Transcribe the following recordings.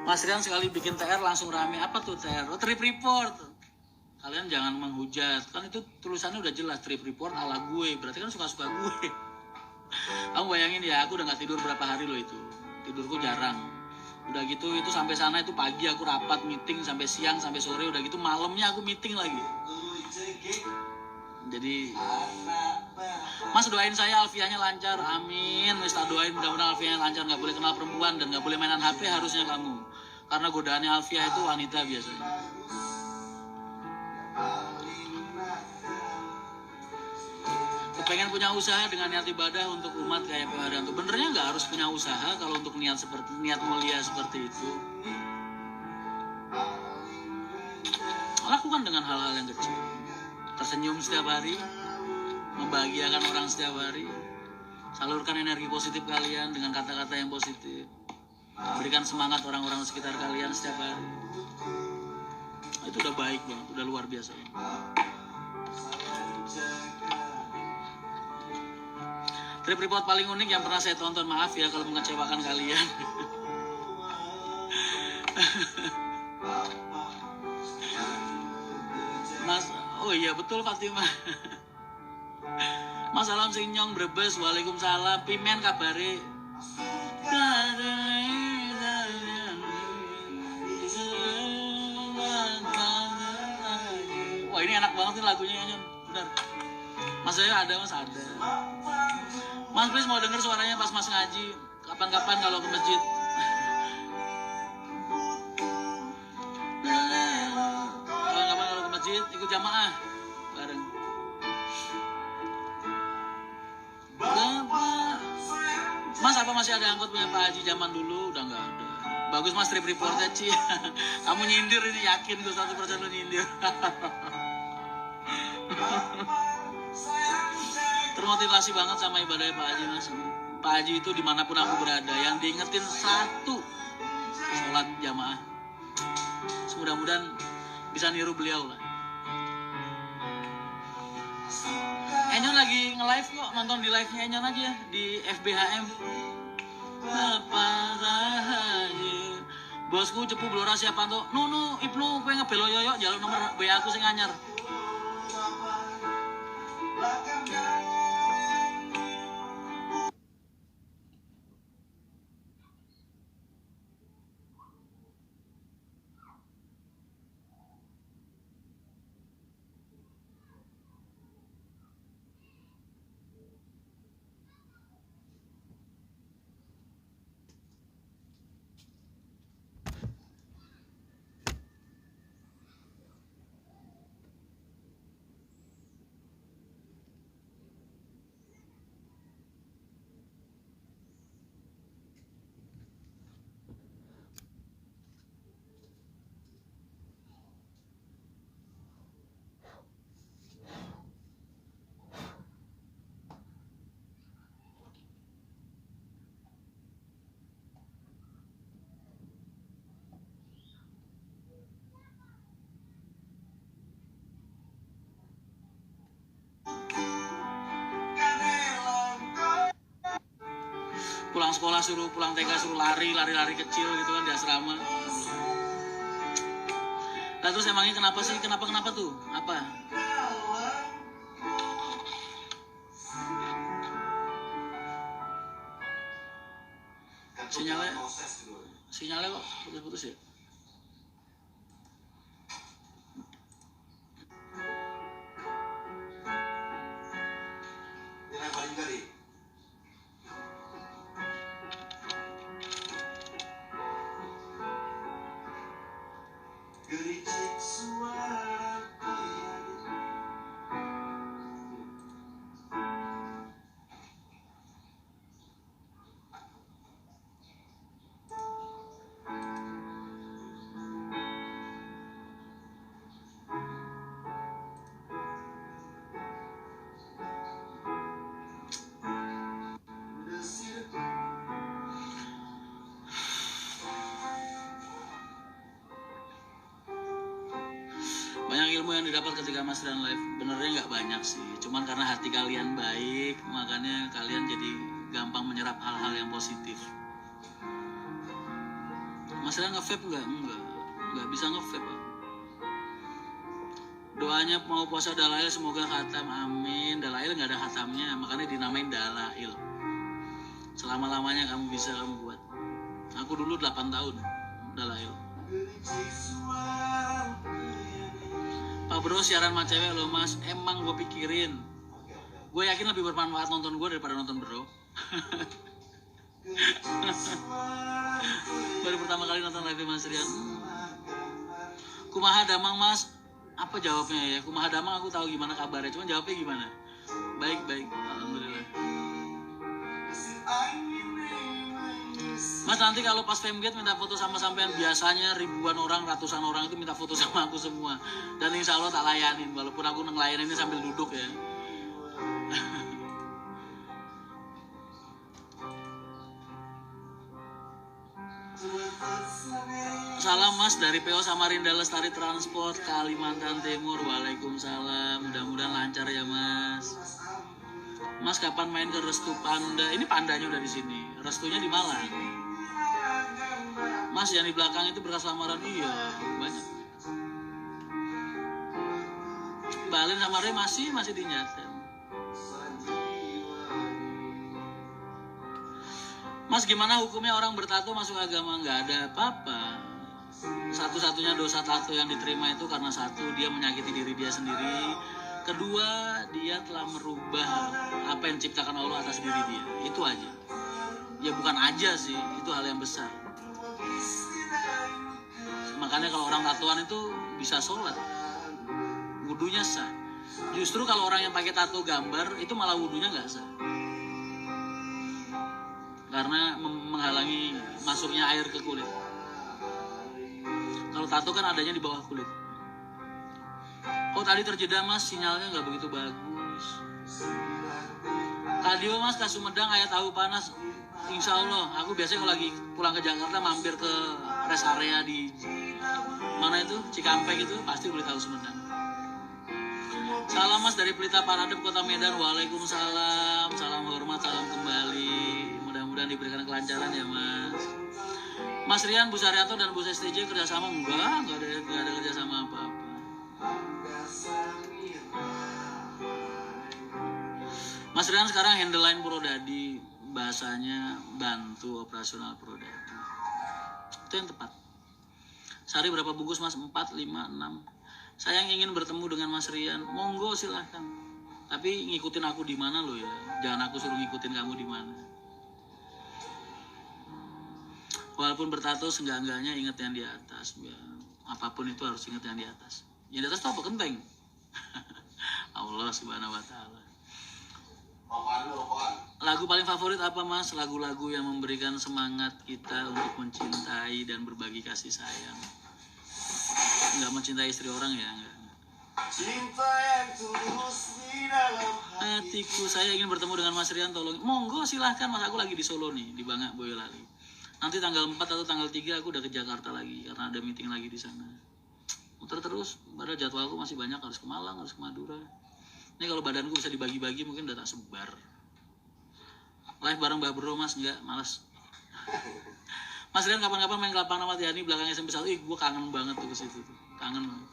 Mas Rian sekali bikin TR langsung rame. Apa tuh TR? Oh, trip report. Kalian jangan menghujat. Kan itu tulisannya udah jelas, trip report ala gue. Berarti kan suka-suka gue. Kamu bayangin ya, aku udah gak tidur berapa hari loh itu. Tidurku jarang. Udah gitu itu sampai sana itu pagi aku rapat meeting sampai siang sampai sore, udah gitu malamnya aku meeting lagi. Jadi Mas doain saya Alfianya lancar, amin. Wis tak doain mudah-mudahan Alfianya lancar, nggak boleh kenal perempuan dan nggak boleh mainan HP harusnya kamu, karena godaannya Alfia itu wanita biasanya. Pengen punya usaha dengan niat ibadah untuk umat kayak Pak Haryanto. Benernya nggak harus punya usaha kalau untuk niat mulia seperti itu. Lakukan dengan hal-hal yang kecil. Tersenyum setiap hari, membahagiakan orang setiap hari, salurkan energi positif kalian dengan kata-kata yang positif, berikan semangat orang-orang sekitar kalian setiap hari. Itu udah baik banget, udah luar biasa. Trip report paling unik yang pernah saya tonton, maaf ya kalau mengecewakan kalian. Mas, oh iya betul Fatimah. Mas salam sinyong Brebes, waalaikumsalam. Pimen kabare. Wah ini enak banget nih lagunya ya, benar. Mas saya ada, Mas ada. Mas please mau denger suaranya pas Mas ngaji. Kapan-kapan kalau ke masjid. Kapan-kapan kalau ke masjid ikut jamaah bareng. Mas apa masih ada angkot punya Pak Haji zaman dulu? Udah nggak ada. Bagus Mas trip reportnya Ci. Kamu nyindir ini, yakin gue 100% lu nyindir. Termotivasi banget sama ibadahnya Pak Haji Mas. Pak Haji itu dimanapun aku berada, yang diingetin satu, sholat jamaah. Semudah-mudahan bisa niru beliau lah. Enyon lagi nge-live kok, nonton di live-nya Enyon aja di FBHM. Bapak Haji, bosku cepu blora siapa tuh? Nunu, Ibnu, gue ngebelo yoyo, jalur nomor WA aku sing anyar. Pulang sekolah suruh, pulang TK suruh lari kecil gitu kan di asrama. Nah terus emangnya kenapa sih? Kenapa tuh? Apa? Sinyalnya kok putus-putus ya? Banyak ilmu yang didapat ketika Mas Rian live. Benernya nggak banyak sih, cuman karena hati kalian baik, makanya kalian jadi gampang menyerap hal-hal yang positif. Mas Rian nge-vape nggak bisa nge-vape. Doanya mau puasa Dalail semoga khatam, amin. Dalail nggak ada khatamnya, makanya dinamain Dalail. Selama-lamanya kamu bisa kamu buat. Aku dulu 8 tahun Dalail. Pak Bro siaran sama cewek loh mas, emang gue pikirin. Gue yakin lebih bermanfaat nonton gue daripada nonton Bro. Baru pertama kali nonton live Mas Rian. Kumaha damang mas, apa jawabnya ya? Kumaha damang aku tahu gimana kabarnya, cuman jawabnya gimana? Baik, alhamdulillah. Mas nanti kalau pas Femgate minta foto sama sampean, biasanya ribuan orang, ratusan orang itu minta foto sama aku semua. Dan insya Allah tak layanin, walaupun aku ngelayaninnya sambil duduk ya. Salam mas dari PO Samarinda Lestari Transport Kalimantan Timur. Waalaikumsalam. Mudah-mudahan lancar ya mas. Mas kapan main ke Restu Panda? Ini pandanya udah di sini. Restunya di Malang. Mas yang di belakang itu berkas lamaran, iya banyak. Balin sama Ray masih dinyatakan. Mas gimana hukumnya orang bertato masuk agama? Nggak ada apa-apa. Satu-satunya dosa tato yang diterima itu karena satu, dia menyakiti diri dia sendiri. Kedua, dia telah merubah apa yang diciptakan Allah atas diri dia. Itu aja. Ya bukan aja sih, itu hal yang besar. Makanya kalau orang tatoan itu bisa sholat, wudunya sah. Justru kalau orang yang pakai tato gambar itu malah wudunya nggak sah, karena menghalangi masuknya air ke kulit. Kalau tato kan adanya di bawah kulit. Oh tadi terjeda mas, sinyalnya nggak begitu bagus. Kadio mas, ke Sumedang ayat tahu panas. Insya Allah, aku biasanya kalau lagi pulang ke Jakarta mampir ke rest area di mana itu, Cikampek itu, pasti boleh tahu Sumedang. Salam mas dari Pelita Paradep Kota Medan. Waalaikumsalam, salam hormat, salam kembali. Mudah-mudahan diberikan kelancaran ya mas. Mas Rian, Bu Saryanto dan Bu STJ kerjasama? Enggak ada kerjasama apa-apa. Mas Rian sekarang handle line Prodadi, bahasanya bantu operasional Prodadi. Itu yang tepat. Sehari berapa bungkus mas? 4, 5, 6. Saya yang ingin bertemu dengan Mas Rian, monggo silahkan. Tapi ngikutin aku di mana lo ya? Jangan aku suruh ngikutin kamu di mana. Walaupun bertato, seenggak-enggaknya ingat yang di atas. Ya, apapun itu harus ingat yang di atas. Yang di atas itu apa? Genteng. Allah Subhanahu Wa Taala. Lagu paling favorit apa mas? Lagu-lagu yang memberikan semangat kita untuk mencintai dan berbagi kasih sayang. Enggak mencintai istri orang ya, enggak. Cinta yang tulus di dalam hatiku. Saya ingin bertemu dengan Mas Rian, tolong. Monggo silahkan mas, aku lagi di Solo nih, di Bangka Boyolali. Nanti tanggal 4 atau tanggal 3 aku udah ke Jakarta lagi karena ada meeting lagi di sana. Muter terus, padahal jadwalku masih banyak, harus ke Malang, harus ke Madura. Ini kalau badanku bisa dibagi-bagi mungkin udah tak sebar. Live bareng Mbak Bro mas, enggak, malas. Mas Rian kapan-kapan main ke lapangan sama Tiani belakang SMP 1. Gue kangen banget tuh ke situ tuh. Kangen banget.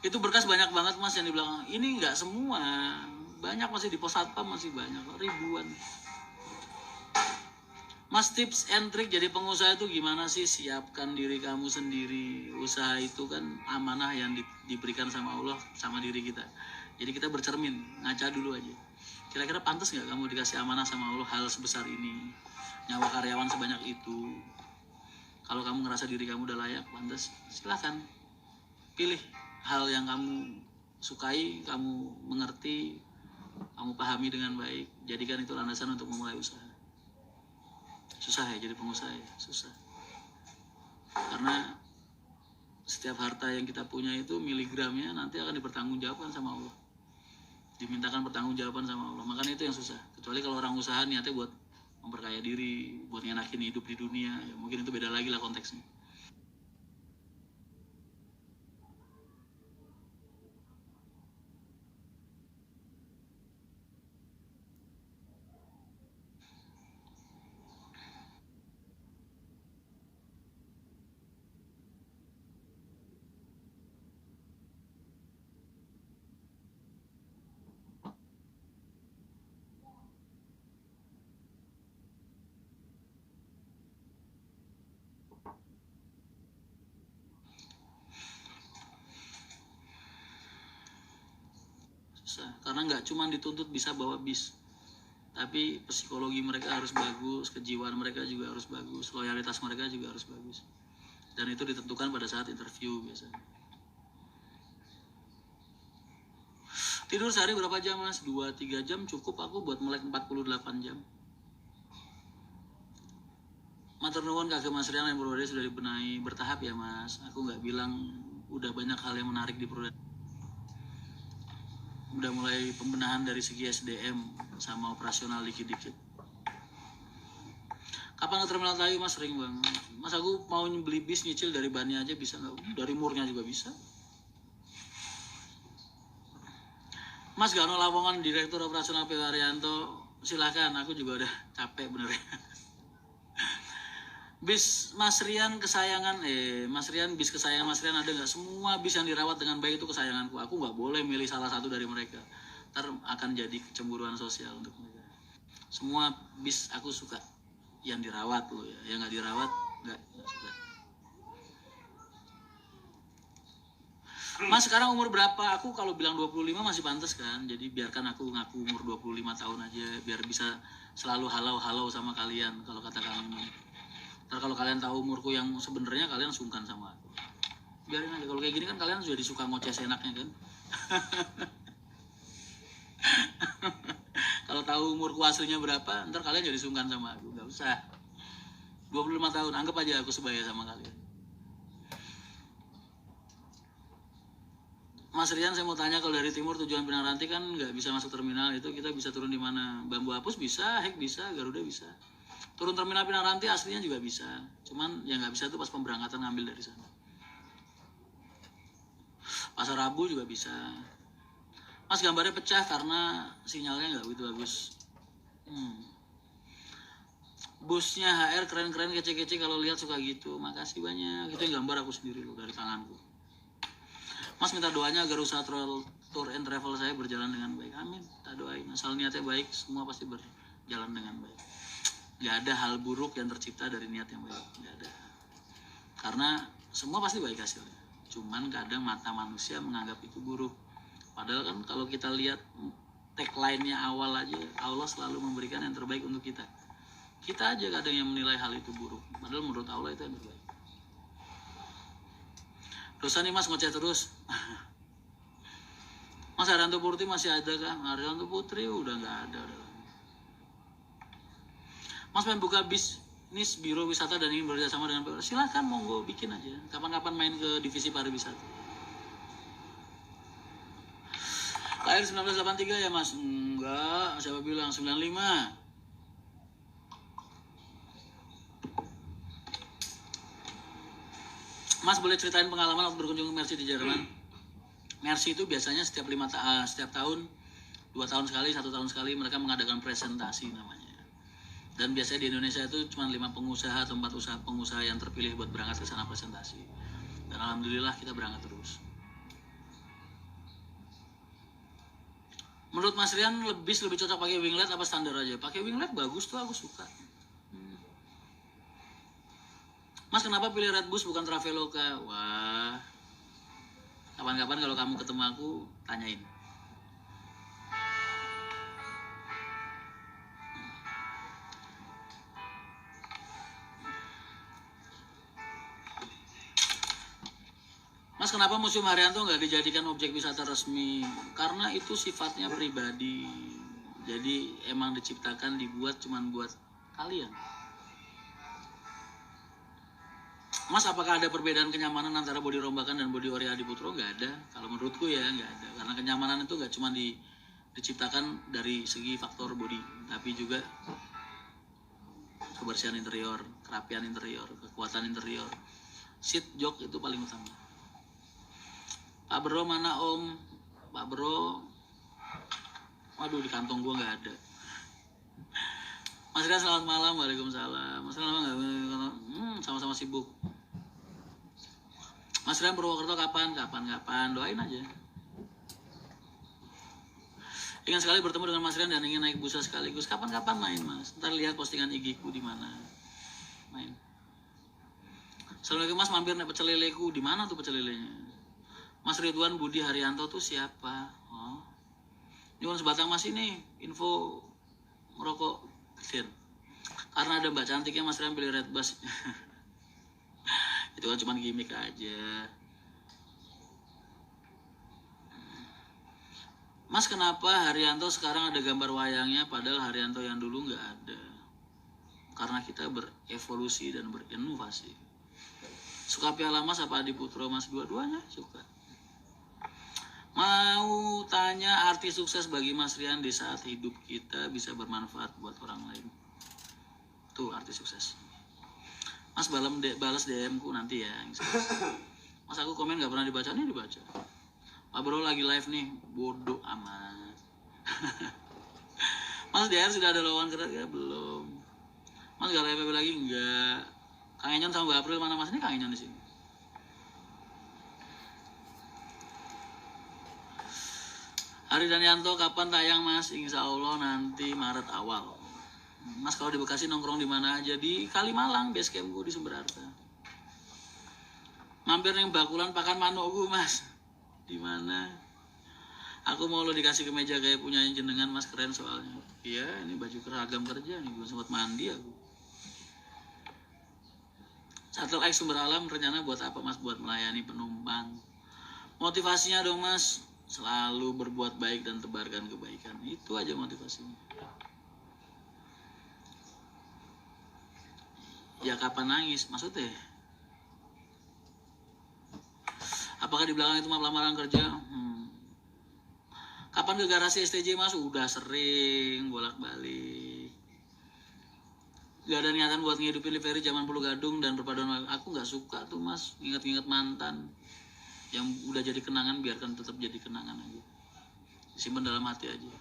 Itu berkas banyak banget mas yang di belakang. Ini enggak semua. Banyak masih di pos satpam, masih banyak, ribuan. Mas, tips and trick jadi pengusaha itu gimana sih? Siapkan diri kamu sendiri. Usaha itu kan amanah yang diberikan sama Allah sama diri kita. Jadi kita bercermin, ngaca dulu aja. Kira-kira pantas nggak kamu dikasih amanah sama Allah hal sebesar ini? Nyawa karyawan sebanyak itu. Kalau kamu ngerasa diri kamu udah layak, pantas, silahkan. Pilih hal yang kamu sukai, kamu mengerti, kamu pahami dengan baik. Jadikan itu landasan untuk memulai usaha. Susah ya jadi pengusaha ya, susah. Karena setiap harta yang kita punya itu miligramnya nanti akan dipertanggungjawabkan sama Allah. Dimintakan pertanggungjawaban sama Allah. Makanya itu yang susah. Kecuali kalau orang usaha niatnya buat memperkaya diri, buat ngenakin hidup di dunia, ya mungkin itu beda lagi lah konteksnya. susah. Karena nggak cuma dituntut bisa bawa bis, tapi psikologi mereka harus bagus, kejiwaan mereka juga harus bagus, loyalitas mereka juga harus bagus. Dan itu ditentukan pada saat interview biasanya. Tidur sehari berapa jam mas? 2-3 jam cukup aku buat melek 48 jam. Matur nuwun kagem Mas Rian yang Purwodadi sudah dibenahi bertahap ya mas. Aku nggak bilang udah banyak hal yang menarik di Purwodadi. Udah mulai pembenahan dari segi SDM sama operasional dikit-dikit. Kapan ke terminal Tayu mas? Sering banget. Mas aku mau beli bis nyicil dari bannya aja bisa nggak? Dari murnya juga bisa. Mas Gano Lamongan, Direktur Operasional PW Haryanto, silahkan. Aku juga udah capek bener ya. Bis Mas Rian kesayangan, Mas Rian, bis kesayangan Mas Rian ada nggak? Semua bis yang dirawat dengan baik itu kesayanganku. Aku nggak boleh milih salah satu dari mereka. Ntar akan jadi kecemburuan sosial untuk mereka. Semua bis aku suka. Yang dirawat loh ya, yang nggak dirawat nggak suka. Mas sekarang umur berapa? Aku kalau bilang 25 masih pantas kan. Jadi biarkan aku ngaku umur 25 tahun aja biar bisa selalu halau-halau sama kalian kalau kata kalian. Ntar kalau kalian tahu umurku yang sebenarnya kalian sungkan sama aku. Biarin aja, kalau kayak gini kan kalian sudah disuka ngoceh enaknya kan. Kalau tahu umurku aslinya berapa, ntar kalian jadi sungkan sama aku. Gak usah. 25 tahun, anggap aja aku sebaya sama kalian. Mas Rian, saya mau tanya, kalau dari timur tujuan Pinang Ranti kan nggak bisa masuk terminal, itu kita bisa turun di mana? Bambu Apus bisa, Hek bisa, Garuda bisa. Turun terminal Pinang Ranti aslinya juga bisa. Cuman yang nggak bisa tuh pas pemberangkatan ngambil dari sana. Pasar Rabu juga bisa. Mas gambarnya pecah karena sinyalnya nggak begitu bagus. Busnya HR keren-keren, kece-kece, kalau lihat suka gitu. Makasih banyak. Itu yang gambar aku sendiri loh dari tanganku. Mas minta doanya agar usaha tour and travel saya berjalan dengan baik. Amin. Kita doain. Asal niatnya baik, semua pasti berjalan dengan baik. Gak ada hal buruk yang tercipta dari niat yang baik. Gak ada. Karena semua pasti baik hasilnya. Cuman kadang mata manusia menganggap itu buruk. Padahal kan kalau kita lihat tagline-nya awal aja, Allah selalu memberikan yang terbaik untuk kita. Kita aja kadang yang menilai hal itu buruk. Padahal menurut Allah itu yang terbaik. Dosa nih mas ngoceh terus. Mas Haryanto Putri masih ada kah? Haryanto Putri udah nggak ada. Mas pengen buka bisnis biro wisata dan ingin bekerjasama dengan PWR, silakan, monggo bikin aja. Kapan-kapan main ke divisi pariwisata. Lahir 1983 ya mas? Enggak, siapa bilang 95. Mas boleh ceritain pengalaman waktu berkunjung ke Mercy di Jerman? Mercy itu biasanya setiap tahun, 2 tahun sekali, 1 tahun sekali mereka mengadakan presentasi namanya. Dan biasanya di Indonesia itu cuma 5 pengusaha atau 4 pengusaha yang terpilih buat berangkat ke sana presentasi. Dan alhamdulillah kita berangkat terus. Menurut Mas Rian, lebih cocok pakai winglet apa standar aja? Pakai winglet bagus tuh, aku suka. Mas kenapa pilih Redbus bukan Traveloka? Wah, kapan-kapan kalau kamu ketemu aku, tanyain. Mas kenapa Museum Haryanto nggak dijadikan objek wisata resmi? Karena itu sifatnya pribadi. Jadi emang diciptakan, dibuat cuman buat kalian. Mas apakah ada perbedaan kenyamanan antara bodi Rombakan dan bodi Ori Adiputro? Nggak ada. Kalau menurutku ya nggak ada. Karena kenyamanan itu nggak cuma diciptakan dari segi faktor bodi, tapi juga kebersihan interior, kerapian interior, kekuatan interior. Seat jok itu paling utama. Pak Bro mana om? Pak Bro, waduh di kantong gua nggak ada. Mas Rian selamat malam. Waalaikumsalam. Mas Rian nggak sama-sama sibuk. Mas Rian Purwokerto kapan? Doain aja. Ingin sekali bertemu dengan Mas Rian dan ingin naik busa sekaligus. Kapan-kapan main mas. Ntar lihat postingan IG-ku di mana. Main. Assalamualaikum mas, mampir naik pecel leleku. Di mana tuh pecel lelenya? Mas Ridwan Budi Haryanto tuh siapa? Oh. Cuma sebatang Mas ini info merokok Zen. Karena ada Mbak cantiknya Mas Rian pilih Red Bus. Itu kan cuma gimmick aja. Mas, kenapa Haryanto sekarang ada gambar wayangnya padahal Haryanto yang dulu nggak ada? Karena kita berevolusi dan berinovasi. Suka Piala Mas apa Adi Putro Mas? Dua-duanya suka. Mau tanya arti sukses bagi Mas Rian di saat hidup kita bisa bermanfaat buat orang lain. Tuh arti sukses. Mas balas DM ku nanti ya. Mas, aku komen gak pernah dibaca, nih dibaca. Pak Bro lagi live nih, bodoh amat. Mas, DR sudah ada lowongan kerja ya? Belum. Mas gak live lagi? Enggak. Kang Enyon sama Mbak April mana Mas? Ini Kang Enyon di sini. Hari Danianto kapan tayang Mas? Insya Allah nanti Maret awal. Mas kalau di Bekasi nongkrong di mana aja? Di Kalimalang, base camp gue di Sumber Harta. Mampir yang bakulan pakan manuk gue Mas. Di mana? Aku mau lo dikasih kemeja kayak punya jenengan Mas, keren soalnya. Iya, ini baju seragam kerja nih, belum sempat mandi aku. Shuttle X Sumber Alam rencana buat apa Mas? Buat melayani penumpang. Motivasinya dong Mas, selalu berbuat baik dan tebarkan kebaikan. Itu aja motivasinya. Ya kapan nangis? Maksudnya? Apakah di belakang itu map lamaran kerja? Kapan ke garasi STJ Mas? Udah sering bolak-balik. Gak ada niatan buat ngidupin Liveri zaman Pulau Gadung dan perpaduan. Aku gak suka tuh Mas, ingat-ingat mantan. Yang udah jadi kenangan biarkan tetap jadi kenangan aja. Simpan dalam hati aja.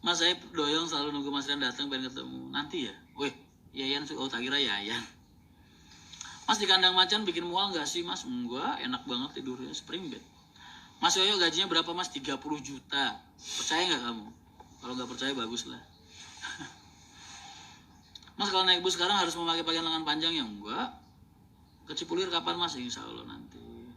Mas, saya doyong selalu nunggu Mas Rian datang pengen ketemu. Nanti ya? Weh, Yayan, oh tak kira Yayan. Mas, di kandang macan bikin mual gak sih Mas? Enggak, enak banget tidurnya, spring bed. Mas Yoyo gajinya berapa Mas? 30 juta. Percaya gak kamu? Kalau gak percaya bagus lah. Mas, kalau naik bus sekarang harus memakai pakaian lengan panjang ya? Enggak. Ke Cipulir kapan Mas? Insya Allah nanti.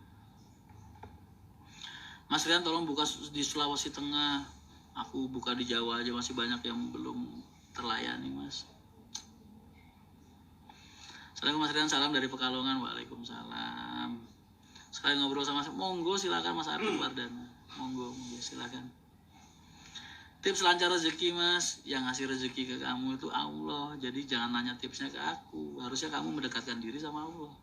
Mas Rian tolong buka di Sulawesi Tengah. Aku buka di Jawa aja, masih banyak yang belum terlayani Mas. Assalamualaikum Mas Rian, salam dari Pekalongan. Waalaikumsalam. Sekali ngobrol sama Mas, monggo silakan Mas Arif Wardana. Monggo silakan. Tips lancar rezeki Mas, yang ngasih rezeki ke kamu itu Allah. Jadi jangan nanya tipsnya ke aku. Harusnya kamu mendekatkan diri sama Allah.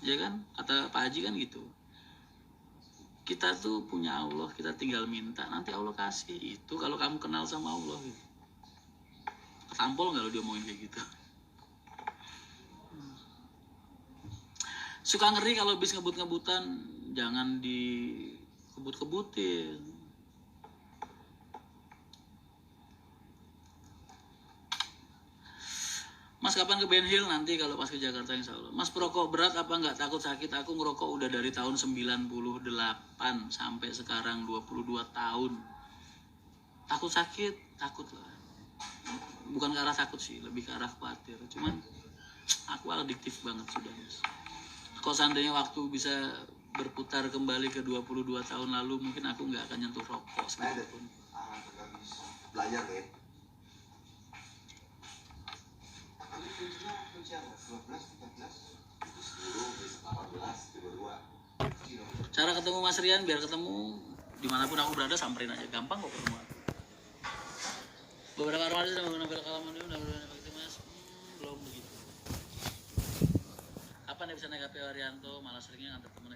Ya kan? Kata Pak Haji kan gitu. Kita tuh punya Allah, kita tinggal minta, nanti Allah kasih. Itu kalau kamu kenal sama Allah gitu. Tampol nggak lo dia ngomongin kayak gitu? Suka ngeri kalau bis ngebut-ngebutan, jangan dikebut-kebutin. Mas, kapan ke Ben Hill? Nanti kalau pas ke Jakarta insya Allah. Mas, perokok berat apa nggak? Takut sakit? Aku ngerokok udah dari tahun 98 sampai sekarang 22 tahun. Takut sakit? Takut lah. Bukan ke arah takut sih, lebih ke arah khawatir. Cuman aku adiktif banget sudah Mas. Kalau seandainya waktu bisa berputar kembali ke 22 tahun lalu, mungkin aku nggak akan nyentuh rokok sedikitpun. Belajar deh. Cara ketemu Mas Rian biar ketemu dimanapun aku berada, samperin aja, gampang kok ketemu. Beberapa orang sudah menggunakan kalaman ini, udah begitu Mas. Belum begitu. Kapan dia bisa naik HP Haryanto? Malah seringnya ngantar temen